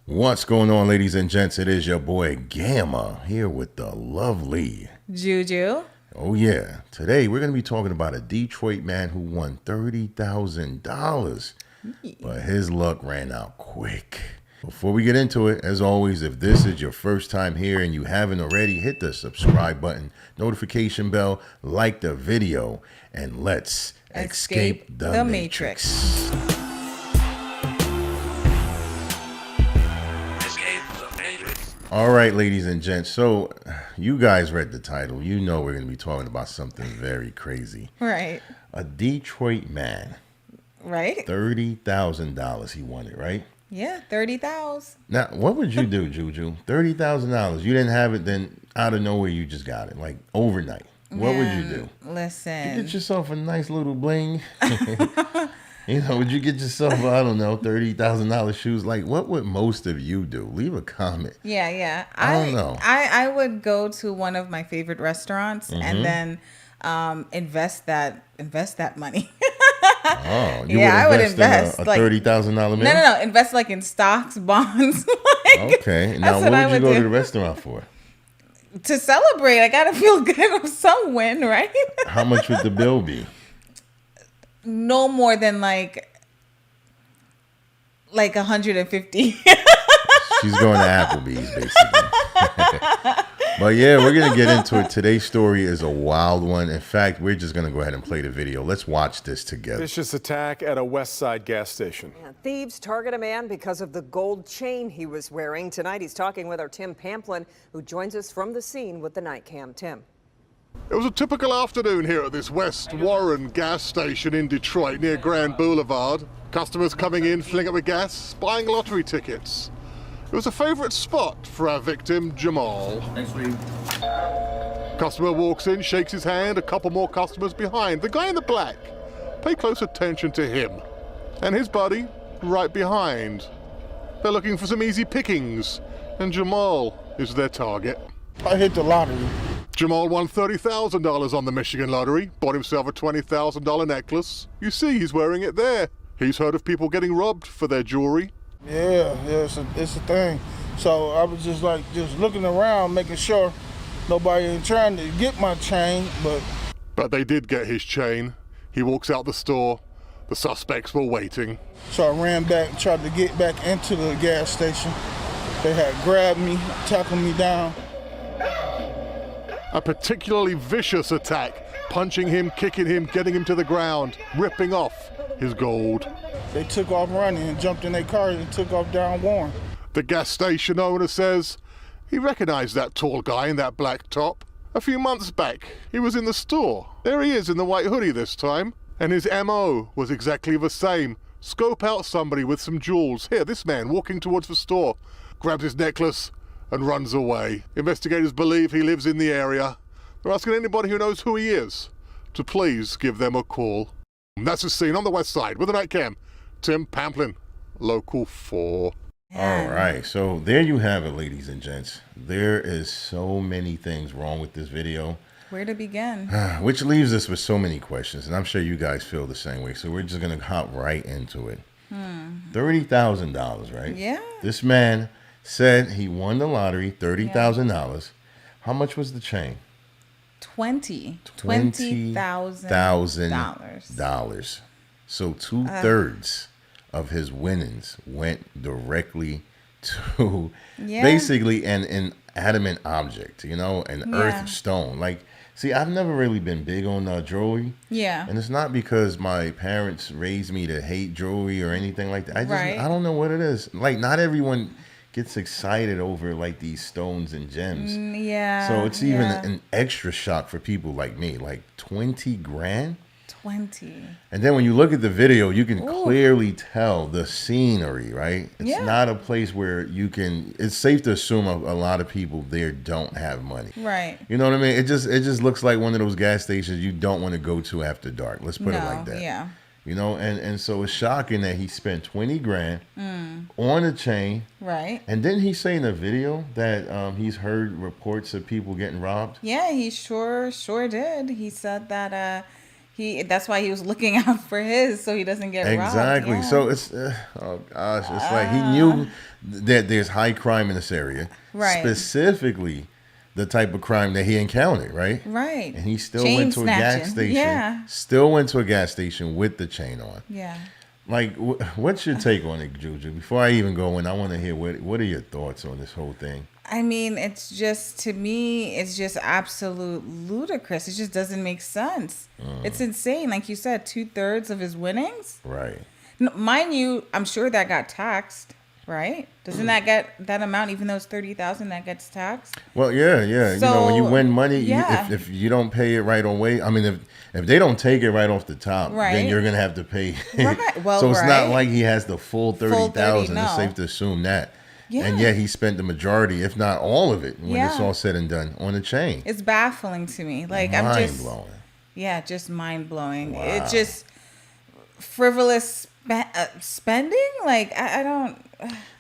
What's going on, ladies and gents? It is your boy Gamma here with the lovely Juju. Oh yeah, today we're going to be talking about a Detroit man who won $30,000, but his luck ran out quick. Before we get into it, as always, if this is your first time here and you haven't already, hit the subscribe button, notification bell, like the video, and let's escape the Matrix. All right, ladies and gents. So you guys read the title. You know we're going to be talking about something very crazy. Right. A Detroit man. Right. $30,000 he won it, right? Yeah, 30,000. Now, what would you do, Juju? $30,000. You didn't have it, then out of nowhere you just got it, like overnight. What would you do? Listen. You get yourself a nice little bling. You know, would you get yourself, I don't know, $30,000 shoes? Like, what would most of you do? Leave a comment. Yeah. I don't know. I would go to one of my favorite restaurants and then invest that money. Oh, I would invest in a $30,000 meal? No. Invest like in stocks, bonds. Okay. Now, what would you go to the restaurant for? To celebrate. I gotta feel good of some win, right? How much would the bill be? No more than like 150. She's going to Applebee's, basically. But yeah, we're going to get into it. Today's story is a wild one. In fact, we're just going to go ahead and play the video. Let's watch this together. Vicious attack at a West Side gas station. Yeah, thieves target a man because of the gold chain he was wearing. Tonight, he's talking with our Tim Pamplin, who joins us from the scene with the night cam. Tim. It was a typical afternoon here at this West Warren gas station in Detroit near Grand Boulevard. Customers coming in, filling up with gas, buying lottery tickets. It was a favorite spot for our victim, Jamal. Thanks, Reed. Customer walks in, shakes his hand, a couple more customers behind. The guy in the black. Pay close attention to him. And his buddy, right behind. They're looking for some easy pickings, and Jamal is their target. I hit the lottery. Jamal won $30,000 on the Michigan lottery, bought himself a $20,000 necklace. You see he's wearing it there. He's heard of people getting robbed for their jewelry. Yeah, it's a thing. So I was just looking around, making sure nobody ain't trying to get my chain, But they did get his chain. He walks out the store. The suspects were waiting. So I ran back, tried to get back into the gas station. They had grabbed me, tackled me down. A particularly vicious attack, punching him, kicking him, getting him to the ground, ripping off his gold. They took off running and jumped in their car and took off down Warren. The gas station owner says he recognized that tall guy in that black top. A few months back, he was in the store. There he is in the white hoodie this time. And his MO was exactly the same. Scope out somebody with some jewels. Here, this man walking towards the store, grabs his necklace and runs away. Investigators believe he lives in the area. They're asking anybody who knows who he is to please give them a call. And that's the scene on the West Side with the night cam. Tim Pamplin, Local 4. All right, so there you have it, ladies and gents. There is so many things wrong with this video. Where to begin? Which leaves us with so many questions, and I'm sure you guys feel the same way. So we're just going to hop right into it. $30,000, right? Yeah. This man said he won the lottery, $30,000. How much was the chain? $20,000. So 2/3 of his winnings went directly to basically an inanimate object, an earth stone. Like, see, I've never really been big on jewelry. Yeah. And it's not because my parents raised me to hate jewelry or anything like that. I don't know what it is. Like, not everyone gets excited over like these stones and gems. Yeah. So it's even an extra shock for people like me. Like 20 grand? 20. And then when you look at the video, you can clearly tell the scenery, right? It's not a place where you can, it's safe to assume a lot of people there don't have money. Right. You know what I mean? It just looks like one of those gas stations you don't want to go to after dark. Let's put it like that. Yeah. And so it's shocking that he spent 20 grand on a chain. Right. And didn't he say in the video that he's heard reports of people getting robbed? Yeah, he sure did. He said that That's why he was looking out for his, so he doesn't get robbed. Exactly. Yeah. So it's oh gosh, it's like he knew that there's high crime in this area, Right. specifically the type of crime that he encountered, right? Right. And he still Chain went to a gas snatching. station. Yeah. Still went to a gas station with the chain on. Yeah. Like, what's your take on it, Juju? Before I even go in, I want to hear what are your thoughts on this whole thing? I mean, it's just, to me, it's just absolute ludicrous. It just doesn't make sense. It's insane. Like you said, 2/3 of his winnings. Right. Mind you, I'm sure that got taxed, right? Doesn't that get that amount, even though it's 30,000, that gets taxed? Well, yeah. You know, when you So, win money, yeah. if you don't pay it right away, I mean, if they don't take it right off the top, then Right. you're gonna have to pay. Right. Well, so it's not right. like he has the full 30,000. no. It's safe to assume that. Yeah. And yet he spent the majority, if not all of it, when it's Yeah. all said and done, on the chain. It's baffling to me. Like, I'm Mind just, blowing. yeah, just mind blowing. Wow. It's just frivolous spending. Like, I don't.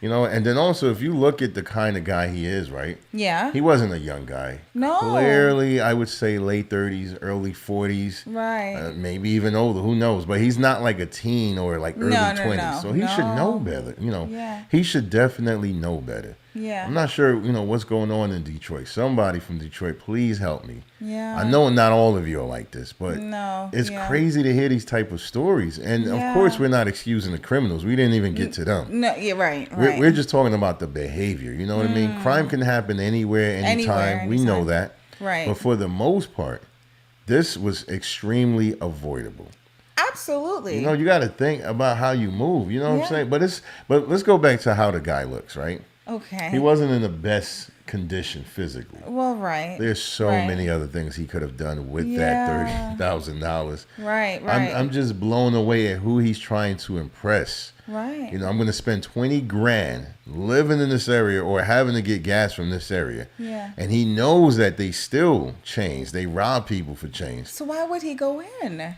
You know, and then also if you look at the kind of guy he is, right? Yeah. He wasn't a young guy. No. Clearly, I would say late 30s, early 40s. Right. Maybe even older. Who knows? But he's not like a teen or like early No, 20s. no. So he should know No. better. You know, Yeah. he should definitely know better. Yeah. I'm not sure, you know, what's going on in Detroit. Somebody from Detroit, please help me. Yeah. I know not all of you are like this, but No, it's yeah. crazy to hear these type of stories. And of Yeah. course, we're not excusing the criminals. We didn't even get to them. No, yeah, right. We're just talking about the behavior. You know what I mean? Crime can happen anywhere, anytime. We know anytime. that. Right. But for the most part, this was extremely avoidable. Absolutely. You know, you got to think about how you move. You know what I'm Yeah. saying? But let's go back to how the guy looks, right? Okay. He wasn't in the best condition physically. Well, right. There's so Right. many other things he could have done with Yeah. that $30,000. Right, right. I'm just blown away at who he's trying to impress. Right. You know, I'm going to spend 20 grand living in this area or having to get gas from this area. Yeah. And he knows that they still change. They rob people for change. So why would he go in?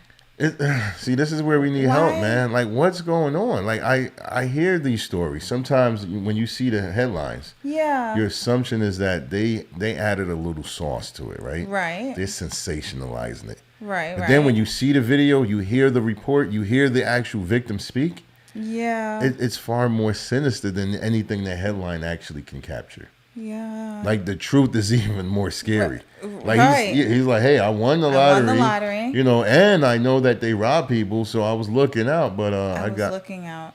See, this is where we need help, Why? man. Like, what's going on? Like, I hear these stories. Sometimes when you see the headlines, Yeah. your assumption is that they added a little sauce to it, right? Right. They're sensationalizing it. Right, But right. then when you see the video, you hear the report, you hear the actual victim speak, Yeah. it's far more sinister than anything the headline actually can capture. yeah. Like, the truth is even more scary. Like, Right. he's like, hey, I won the I lottery. won the lottery. You know, and I know that they rob people, so I was looking out, but I was got, looking out.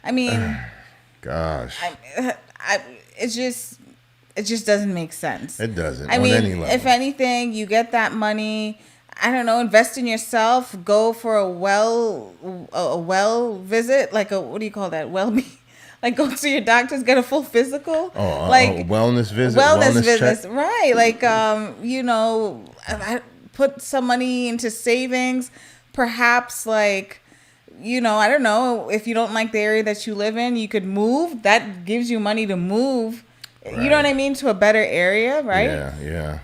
I mean, gosh, it just doesn't make sense. it doesn't I on mean, any level. if anything, you get that money. I don't know. Invest in yourself. Go for a well visit, like a, what do you call that? Like go to your doctors, get a full physical. Like a wellness visit, wellness check. visits, right? Like you know, I put some money into savings, perhaps like. You know, I don't know, if you don't like the area that you live in, you could move. That gives you money to move. You know what I mean? To a better area, right? Yeah.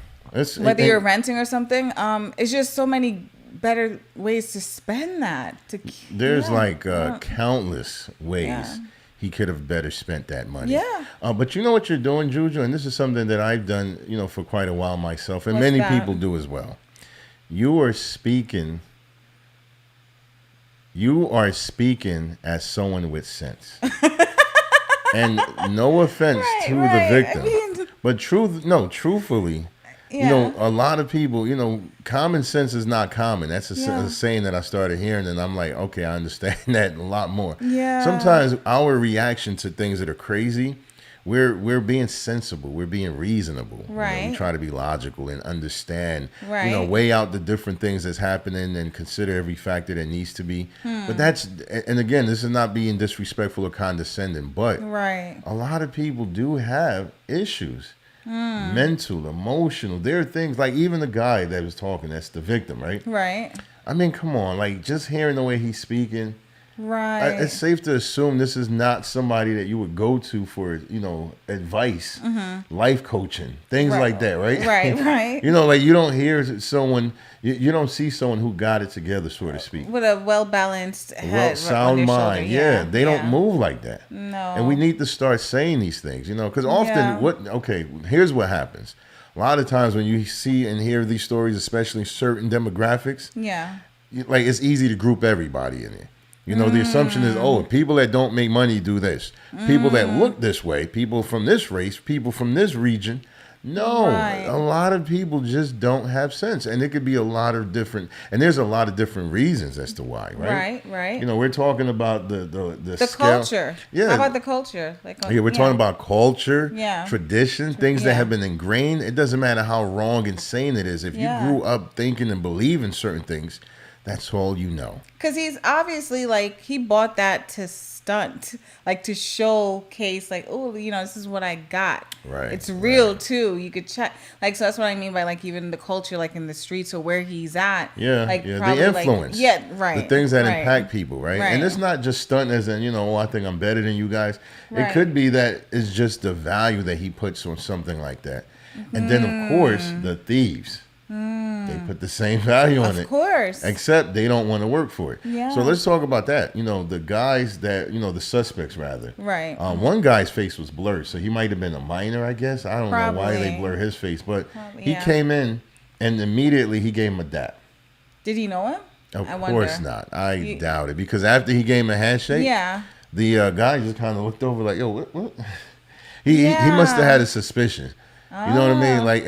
Whether you're renting or something, it's just so many better ways to spend that. There's yeah. countless ways Yeah. he could have better spent that money. Yeah. But you know what you're doing, Juju, and this is something that I've done, you know, for quite a while myself, and What's many that? people do as well. You are speaking as someone with sense. And no offense to right. the victim, I mean- but truthfully, you know, a lot of people, you know, common sense is not common. That's a saying that I started hearing, and I'm like, okay, I understand that a lot more. Yeah. Sometimes our reaction to things that are crazy, we're being sensible, we're being reasonable. You know, Right. we try to be logical and understand, Right. you know, weigh out the different things that's happening and consider every factor that needs to be. But and again, this is not being disrespectful or condescending, but Right. a lot of people do have issues. Mental, emotional. There are things like even the guy that was talking, that's the victim, right? Right. I mean, come on, like just hearing the way he's speaking, Right. it's safe to assume this is not somebody that you would go to for, you know, advice, life coaching, things Right. like that, right? Right. You know, like you don't hear someone, you don't see someone who got it together, so to speak. With a well-balanced head, Sound on their mind, shoulder. yeah. They don't move like that. No. And we need to start saying these things, you know, because often, here's what happens. A lot of times when you see and hear these stories, especially certain demographics, Yeah. like it's easy to group everybody in there. You know, the assumption is, oh, people that don't make money do this. People that look this way, people from this race, people from this region. No, Right. a lot of people just don't have sense. And it could be a lot of different, and there's a lot of different reasons as to why, right? Right. You know, we're talking about the The scale. culture. Yeah. How about the culture? Like, Yeah, we're talking about culture, Yeah. tradition, things that Yeah. have been ingrained. It doesn't matter how wrong and insane it is. If Yeah. you grew up thinking and believing certain things, that's all you know. Because he's obviously like, he bought that to stunt, like to showcase, like, oh, you know, this is what I got. Right, It's real too. You could check. Like, so that's what I mean by like even the culture, like in the streets or where he's at. Yeah, Like yeah, probably, the influence. Like, yeah, right. The things that right. impact people, right? Right. And it's not just stunt as in, you know, oh, I think I'm better than you guys. It Right. could be that it's just the value that he puts on something like that. And then, of course, the thieves. They put the same value on it. Of course. Except they don't want to work for it. Yeah. So let's talk about that. You know, the guys that, you know, the suspects rather. Right. One guy's face was blurred, so he might have been a minor, I guess. I don't know why they Probably. blur his face, but Probably, he yeah. came in and immediately he gave him a dap. Did he know him? Of I course wonder. not. I doubt it because after he gave him a handshake, Yeah. the guy just kind of looked over like, yo, what? He must have had a suspicion. You know what I mean? Like,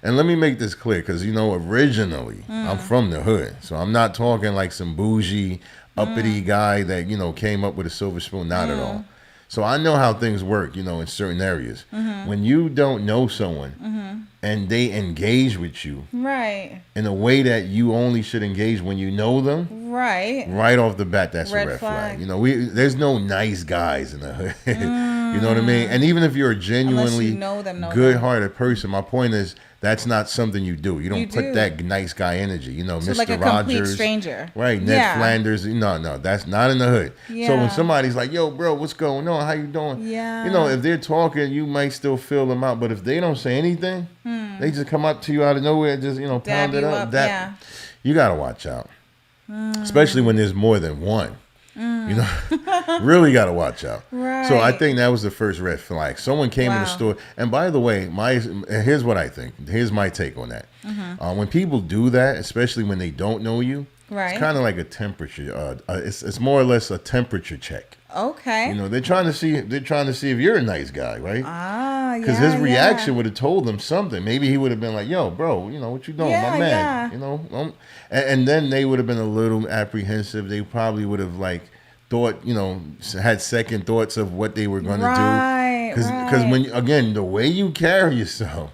and let me make this clear because, you know, originally I'm from the hood. So I'm not talking like some bougie, uppity guy that, you know, came up with a silver spoon. Not at all. So I know how things work, you know, in certain areas. When you don't know someone and they engage with you Right. in a way that you only should engage when you know them, Right. right off the bat, that's Red a red flag. flag. You know, there's no nice guys in the hood. You know what I mean? And even if you're a genuinely know them. good-hearted person, my point is that's not something you do. You don't You put do. that nice guy energy. You know, So Mr. like a complete Rogers, stranger. right? Ned Yeah. Flanders. No, that's not in the hood. So Yeah. when somebody's like, "Yo, bro, what's going on? How you doing?" Yeah. You know, if they're talking, you might still feel them out. But if they don't say anything, they just come up to you out of nowhere and just, you know, Dab pound it you up. up, yeah. You gotta watch out, especially when there's more than one. You know, really got to watch out. So I Right. think that was the first red flag. Someone came in the Wow. store, and by the way, here's what I think. Here's my take on that. When people do that, especially when they don't know you, Right. it's kind of like a temperature. It's more or less a temperature check. Okay. You know, they're trying to see if you're a nice guy, right? Yeah. Because his reaction would have told them something. Maybe he would have been like, "Yo, bro, you know what you doing, Yeah, my man?" yeah. You know, and then they would have been a little apprehensive. They probably would have like thought, you know, had second thoughts of what they were going to Right, do. Because when again, the way you carry yourself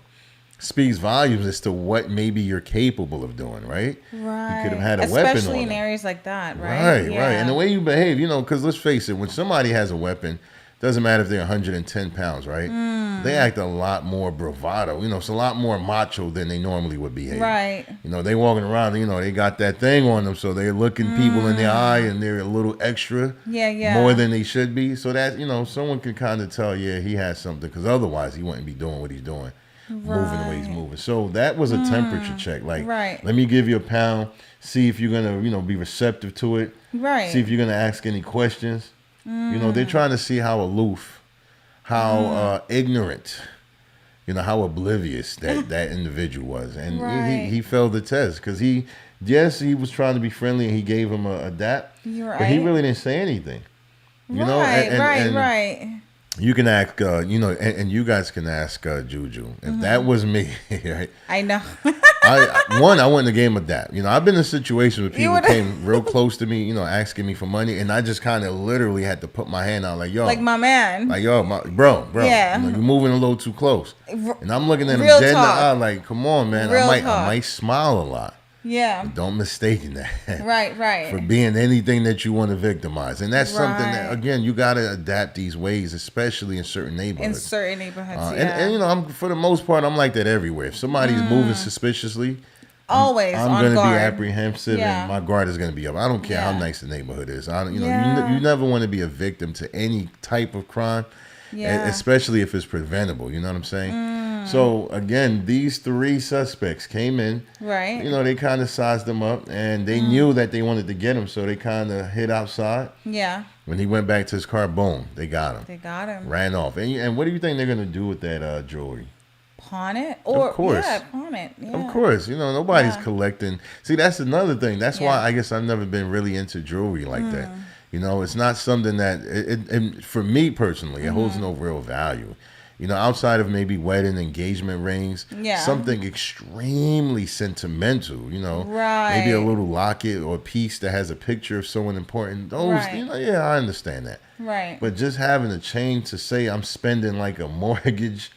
speaks volumes as to what maybe you're capable of doing, right? Right. You could have had a weapon Especially on in them. areas like that, right? Right. And the way you behave, you know, because let's face it, when somebody has a weapon, doesn't matter if they're 110 pounds, right? They act a lot more bravado. You know, it's a lot more macho than they normally would behave. Right. You know, they walking around, you know, they got that thing on them, so they're looking people in the eye and they're a little extra. Yeah. More than they should be. So that, you know, someone can kind of tell, yeah, he has something, because otherwise he wouldn't be doing what he's doing. Moving the way he's moving. So that was a temperature check. Like, Right. let me give you a pound, see if you're going to, you know, be receptive to it. Right. See if you're going to ask any questions. You know, they're trying to see how aloof, how ignorant, you know, how oblivious that individual was. And Right. he failed the test because he was trying to be friendly and he gave him a dap. You're But he right. really didn't say anything. You know, Right, and right. you can ask, you know, and you guys can ask Juju. If that was me, right? I know. I wouldn't have gave him a dap. You know, I've been in situations where people would've- came real close to me, you know, asking me for money, and I just kind of literally had to put my hand out, like, yo, Like my man. like, yo, bro, Yeah. you know, you're moving a little too close. And I'm looking at him Real dead in the talk. eye, like, come on, man. Real I talk. might smile a lot. Yeah. Don't mistake that. Right. For being anything that you want to victimize. And that's something that, Right. again, you got to adapt these ways, especially in certain In neighborhoods. certain neighborhoods, And you know, I'm for the most part, I'm like that everywhere. If somebody's moving suspiciously, always I'm on going to be guard. apprehensive, Yeah. and my guard is going to be up. I don't care how Yeah. nice the neighborhood is. You know, Yeah. you never want to be a victim to any type of crime, Yeah. especially if it's preventable. You know what I'm saying? So again, these three suspects came in. Right. You know, they kind of sized them up, and they knew that they wanted to get him, so they kind of hid outside. Yeah. When he went back to his car, boom, they got him. They got him. Ran off. And what do you think they're going to do with that jewelry? pawn it, or course. pawn it. Yeah. Of course, nobody's Yeah. collecting. See, that's another thing. That's why Yeah. I guess I've never been really into jewelry like that. It's not something that, and for me personally, it holds no real value. Outside of maybe wedding engagement rings, Yeah. something extremely sentimental, Right. maybe a little locket or piece that has a picture of someone important. Those, Right. yeah, I understand that. Right. But just having a chain to say I'm spending like a mortgage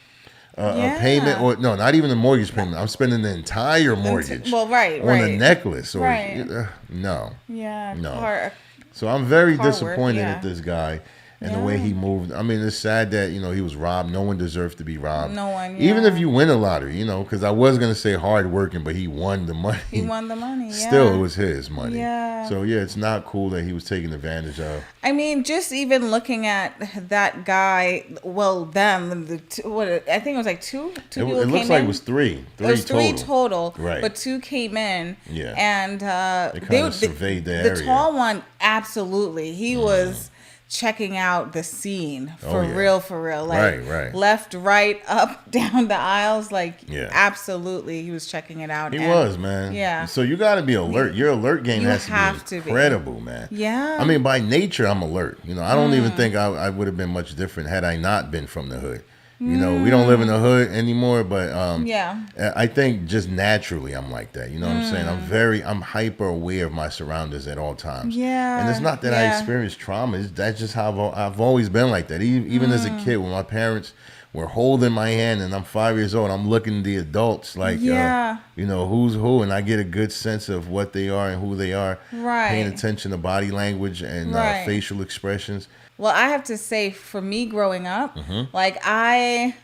a Yeah. payment, or no, not even a mortgage payment. I'm spending the entire mortgage Well, right, on a right. necklace. Or Right. no. Yeah. No. So I'm very Car work, disappointed yeah. at this guy and the way Yeah. he moved. I mean, it's sad that, he was robbed. No one deserves to be robbed. No one, Even yeah. if you win a lottery, because I was going to say hard working, but he won the money. He won the money. Yeah. Still, it was his money. Yeah. So, yeah, it's not cool that he was taken advantage of. I mean, just even looking at that guy, I think it was like two It people came looks like in. it was three. It was three total, Right. but two came in. Yeah. And They kinda surveyed the area. The tall one, absolutely. He was checking out the scene for yeah. real, for real. Like Right. left, right, up, down the aisles. Like Yeah. absolutely, he was checking it out. He And was, man. Yeah. So you got to be alert. Your alert game You has have to to be be. incredible, man. Yeah. I mean, by nature, I'm alert. I don't even think I would have been much different had I not been from the hood. We don't live in the hood anymore, but Yeah. I think just naturally I'm like that. You know what I'm saying? I'm hyper aware of my surroundings at all times. Yeah, And it's not that I yeah. experienced trauma. That's just how I've always been like that. Even as a kid, when my parents were holding my hand and I'm 5 years old, I'm looking at the adults like, Yeah. who's who, and I get a good sense of what they are and who they are. Right. Paying attention to body language and Right. facial expressions. Well, I have to say, for me growing up, Mm-hmm. like I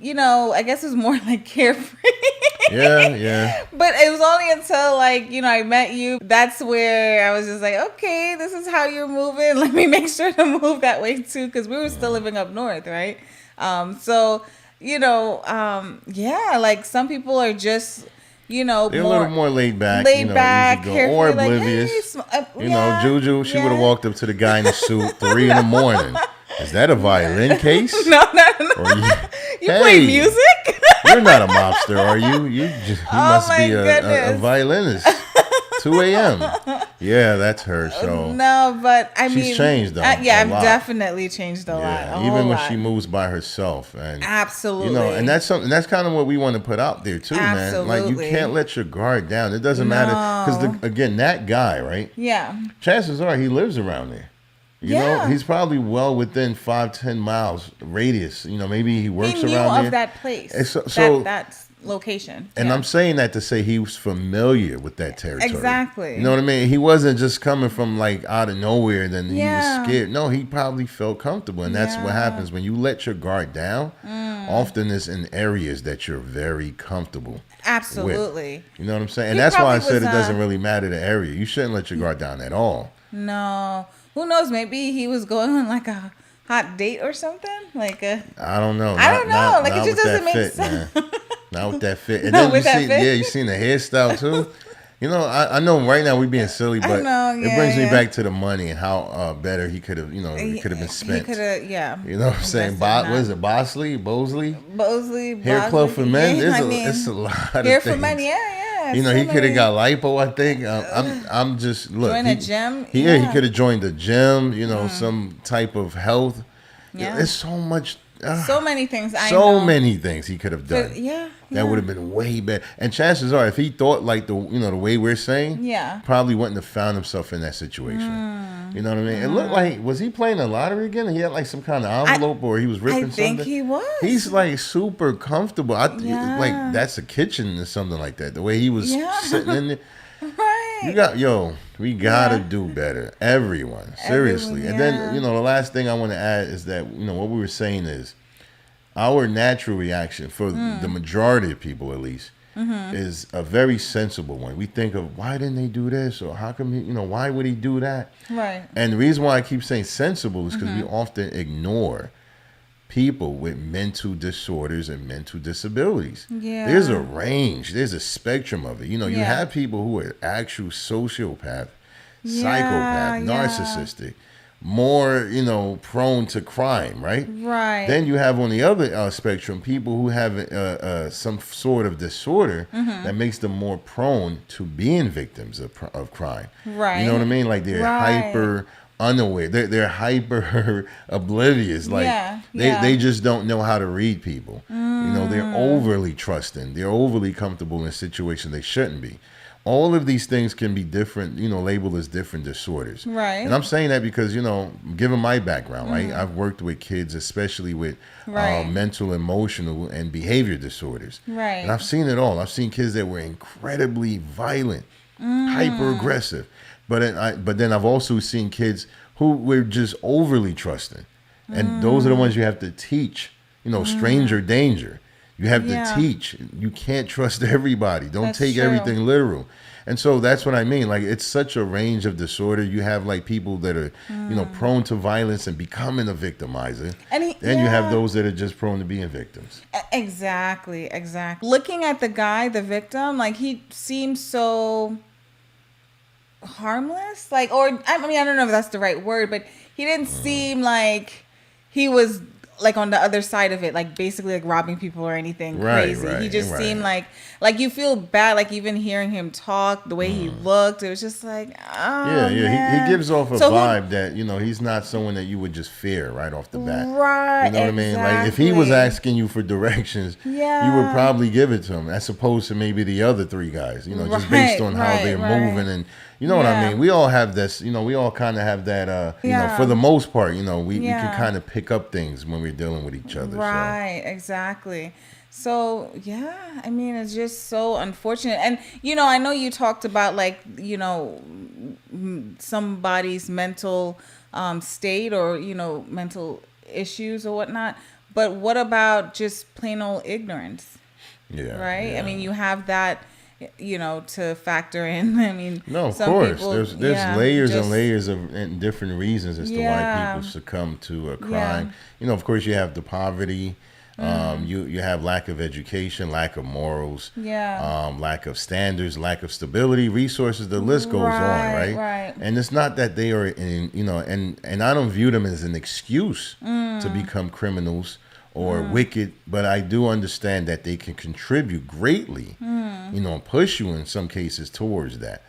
guess it was more like carefree. Yeah. But it was only until I met you. That's where I was just like, okay, this is how you're moving. Let me make sure to move that way too, because we were still living up north, right? Like some people are just, They're a little more laid back, laid back, easygoing, or carefree, like, oblivious. hey, Juju, she yeah. would have walked up to the guy in the suit 3 in the morning. Is that a violin case? No. Or You play music? You're not a mobster, are you? You must my be a goodness. violinist. 2 a.m. Yeah, that's her. So No, but I mean, she's changed, though, yeah, a I've lot. definitely changed a lot. yeah, A even whole when lot. she moves by herself, and Absolutely. and that's something. That's kind of what we want to put out there too, man. Like you Absolutely. can't let your guard down. It doesn't matter because again, that guy, right? Yeah. Chances are he lives around there. You know, Yeah. he's probably well within 5-10 miles radius. Maybe he works He knew around of there. that place. And so that location. and Yeah. I'm saying that to say he was familiar with that territory. Exactly. You know what I mean? He wasn't just coming from like out of nowhere, then he Yeah. was scared. No, he probably felt comfortable. And that's what Yeah. happens when you let your guard down. Often it's in areas that you're very comfortable. Absolutely. You know what I'm saying? And He that's why I probably said was, it doesn't really matter the area. You shouldn't let your guard down at all. No. Who knows? Maybe he was going on like a hot date or something. I don't know. I don't know. Like, it just with doesn't that make sense. Man. Not with that fit. And Not then you with that see, fit? yeah, you seen the hairstyle too. I know right now we're being silly, but know, it yeah, brings me yeah. back to the money and how better he could have, it could have been spent. He could have, yeah. You know what I'm saying? Invested What is it? Bosley? Bosley, Hair club for men? Yeah, It's a lot of hair things. for men, yeah. He so could have many- got lipo, I think. I'm just, look. Join a gym? He Yeah. could have joined the gym, some type of health. Yeah. It's so much. So many things. I So know. many things he could have done. But, yeah. That would have been way better. And chances are, if he thought like the way we're saying, Yeah. probably wouldn't have found himself in that situation. You know what I mean? It looked like, was he playing the lottery again? He had like some kind of envelope, or he was ripping I think something. he was. He's like super comfortable. Yeah. Like that's a kitchen or something like that. The way he was Yeah. sitting in there. Right. We gotta do better. Everyone, seriously. And then, the last thing I want to add is that, what we were saying is our natural reaction for the majority of people, at least, is a very sensible one. We think of, why didn't they do this? Or how come why would he do that? Right. And the reason why I keep saying sensible is because we often ignore people with mental disorders and mental disabilities. Yeah. There's a range. There's a spectrum of it. You Yeah. have people who are actual sociopath, Yeah, psychopath, yeah. narcissistic, more, prone to crime, right? Right. Then you have on the other spectrum people who have some sort of disorder that makes them more prone to being victims of crime. Right. You know what I mean? Like they're hyper unaware. They're hyper oblivious. Like they just don't know how to read people. They're overly trusting. They're overly comfortable in situations they shouldn't be. All of these things can be different, labeled as different disorders. Right. And I'm saying that because, given my background, right, I've worked with kids, especially with mental, emotional, and behavior disorders. Right. And I've seen it all. I've seen kids that were incredibly violent, hyper aggressive. But then I've also seen kids who were just overly trusting. And those are the ones you have to teach, stranger danger. You have to teach. You can't trust everybody. Don't take everything literal. And so that's what I mean. Like, it's such a range of disorder. You have like people that are, prone to violence and becoming a victimizer. And you have those that are just prone to being victims. Exactly. Looking at the guy, the victim, like he seems so harmless. Like, or I mean, I don't know if that's the right word, but he didn't seem like he was like on the other side of it, like basically like robbing people or anything crazy. He just seemed like you feel bad, like even hearing him talk, the way he looked, it was just like, He gives off a vibe that, he's not someone that you would just fear right off the bat. Right. You know what I mean? Like if he was asking you for directions, you would probably give it to him, as opposed to maybe the other three guys, just based on how they're moving and you know what I mean? We all have this, we all kind of have that, for the most part, we can kind of pick up things when we're dealing with each other. Right, exactly. So, I mean, it's just so unfortunate. And, I know you talked about like, somebody's mental state or, mental issues or whatnot. But what about just plain old ignorance? Yeah. Right? Yeah. I mean, you have that, to factor in. I mean, no, of some course. people, there's layers and layers of and different reasons as to why people succumb to a crime. Of course, you have the poverty. You have lack of education, lack of morals, lack of standards, lack of stability, resources. The list goes on, right? And it's not that they are and I don't view them as an excuse to become criminals or wicked, but I do understand that they can contribute greatly, and push you in some cases towards that.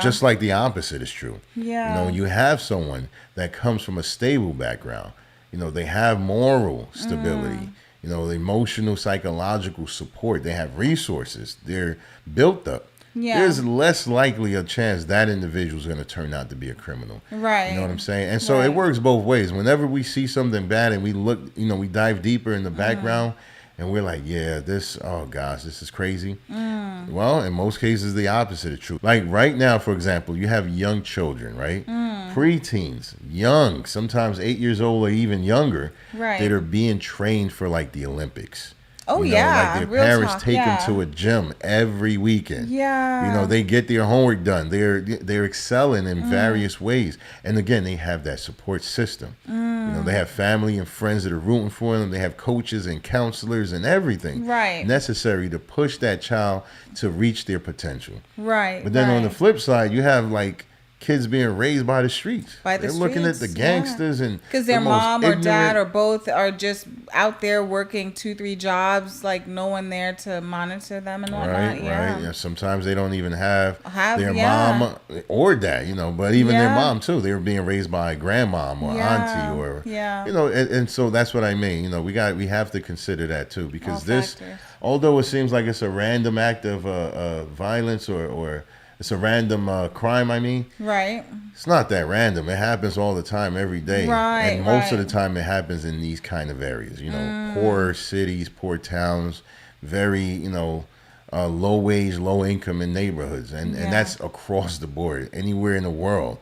Just like the opposite is true. When you have someone that comes from a stable background, they have moral stability, emotional, psychological support, they have resources, they're built up. There's less likely a chance that individual's going to turn out to be a criminal. Right. You know what I'm saying? And so it works both ways. Whenever we see something bad and we look, we dive deeper in the background and we're like, this is crazy. Well, in most cases, the opposite is true. Like right now, for example, you have young children, right? Preteens, young, sometimes 8 years old or even younger, that are being trained for like the Olympics. Like their parents take them to a gym every weekend. They get their homework done. They're excelling in various ways. And again, they have that support system. They have family and friends that are rooting for them. They have coaches and counselors and everything necessary to push that child to reach their potential. But then on the flip side, you have like kids being raised by the streets. They're looking at the gangsters and because their mom or dad or both are just out there working 2-3 jobs, like no one there to monitor them and whatnot. Right. Yeah, sometimes they don't even have their mom or dad, but even their mom too. They were being raised by a grandmom or auntie or and so that's what I mean. We have to consider that too, because although it seems like it's a random act of violence or it's a random crime, it's not that random. It happens all the time, every day. And most of the time it happens in these kind of areas, poor cities, poor towns, very, low wage, low income in neighborhoods. And that's across the board, anywhere in the world.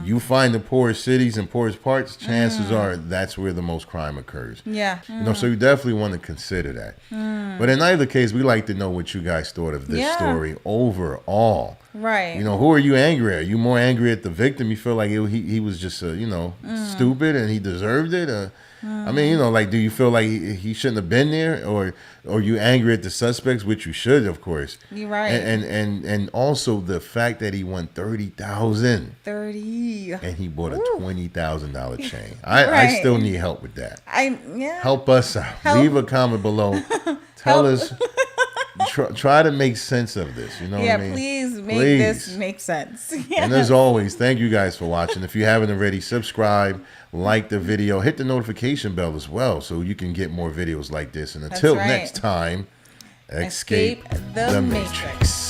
You find the poorest cities and poorest parts, chances are that's where the most crime occurs. So you definitely want to consider that. But in either case, we like to know what you guys thought of this story overall. Who are you angry at? Are you more angry at the victim? You feel like he was just, stupid and he deserved it? I mean, you know, like, do you feel like he shouldn't have been there, or you angry at the suspects, which you should, of course. You're right. And also the fact that he won 30,000. 30. And he bought a $20,000 chain. I Right. still need help with that. Yeah. Help us out. Help. Leave a comment below. Tell us. Try to make sense of this. You know what I mean? Please make this make sense. And as always, thank you guys for watching. If you haven't already, subscribe, like the video, hit the notification bell as well so you can get more videos like this. And until right. next time, escape the Matrix.